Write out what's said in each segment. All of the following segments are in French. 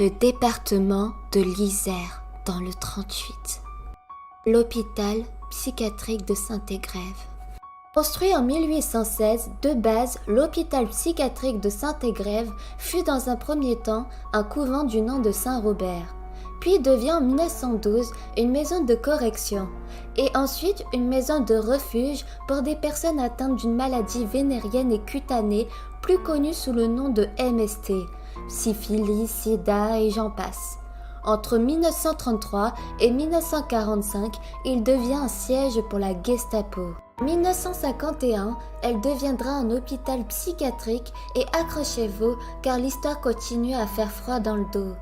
le département de l'Isère, dans le 38. L'hôpital psychiatrique de Saint-Égrève. Construit en 1816, de base, l'hôpital psychiatrique de Saint-Égrève fut dans un premier temps un couvent du nom de Saint-Robert, puis devient en 1912 une maison de correction, et ensuite une maison de refuge pour des personnes atteintes d'une maladie vénérienne et cutanée, plus connue sous le nom de MST, syphilis, sida et j'en passe. Entre 1933 et 1945, il devient un siège pour la Gestapo. En 1951, elle deviendra un hôpital psychiatrique et accrochez-vous car l'histoire continue à faire froid dans le dos.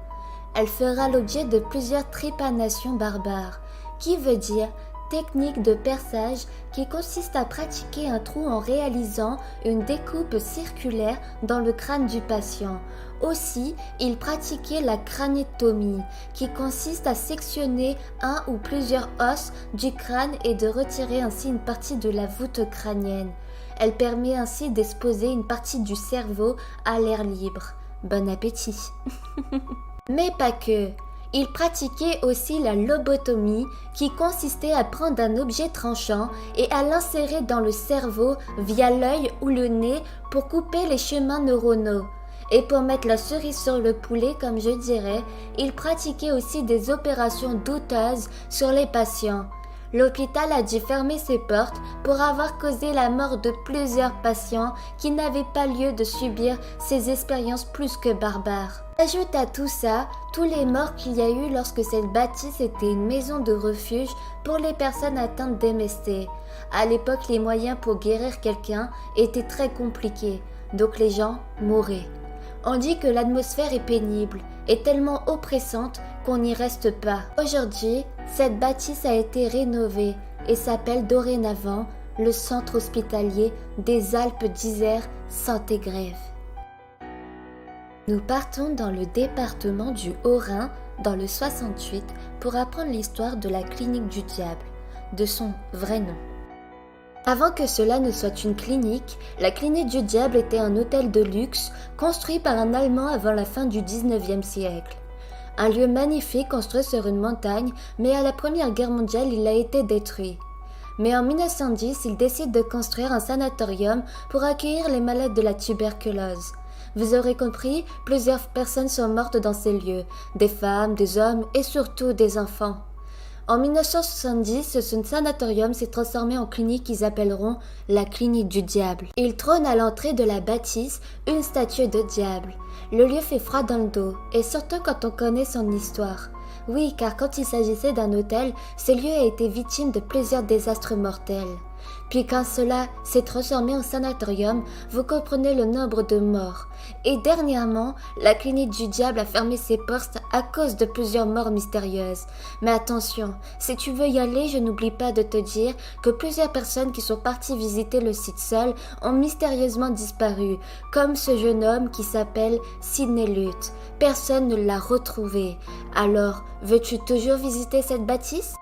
Elle fera l'objet de plusieurs trépanations barbares, qui veut dire technique de perçage qui consiste à pratiquer un trou en réalisant une découpe circulaire dans le crâne du patient. Aussi, il pratiquait la crânétomie, qui consiste à sectionner un ou plusieurs os du crâne et de retirer ainsi une partie de la voûte crânienne. Elle permet ainsi d'exposer une partie du cerveau à l'air libre. Bon appétit. Mais pas que. Il pratiquait aussi la lobotomie qui consistait à prendre un objet tranchant et à l'insérer dans le cerveau via l'œil ou le nez pour couper les chemins neuronaux. Et pour mettre la cerise sur le poulet, comme je dirais, il pratiquait aussi des opérations douteuses sur les patients. L'hôpital a dû fermer ses portes pour avoir causé la mort de plusieurs patients qui n'avaient pas lieu de subir ces expériences plus que barbares. Ajoute à tout ça tous les morts qu'il y a eu lorsque cette bâtisse était une maison de refuge pour les personnes atteintes d'MST. À l'époque, les moyens pour guérir quelqu'un étaient très compliqués, donc les gens mouraient. On dit que l'atmosphère est pénible et tellement oppressante qu'on n'y reste pas. Aujourd'hui, cette bâtisse a été rénovée et s'appelle dorénavant le Centre hospitalier des Alpes d'Isère Saint-Égrève. Nous partons dans le département du Haut-Rhin, dans le 68, pour apprendre l'histoire de la clinique du diable, de son vrai nom. Avant que cela ne soit une clinique, la clinique du diable était un hôtel de luxe construit par un Allemand avant la fin du 19e siècle. Un lieu magnifique construit sur une montagne, mais à la Première Guerre mondiale, il a été détruit. Mais en 1910, il décide de construire un sanatorium pour accueillir les malades de la tuberculose. Vous aurez compris, plusieurs personnes sont mortes dans ces lieux, des femmes, des hommes et surtout des enfants. En 1970, ce sanatorium s'est transformé en clinique qu'ils appelleront la clinique du diable. Il trône à l'entrée de la bâtisse une statue de diable. Le lieu fait froid dans le dos, et surtout quand on connaît son histoire. Oui, car quand il s'agissait d'un hôtel, ce lieu a été victime de plusieurs désastres mortels. Puis quand cela s'est transformé en sanatorium, vous comprenez le nombre de morts. Et dernièrement, la clinique du diable a fermé ses portes à cause de plusieurs morts mystérieuses. Mais attention, si tu veux y aller, je n'oublie pas de te dire que plusieurs personnes qui sont parties visiter le site seules ont mystérieusement disparu, comme ce jeune homme qui s'appelle Sidney Luth. Personne ne l'a retrouvé. Alors, veux-tu toujours visiter cette bâtisse ?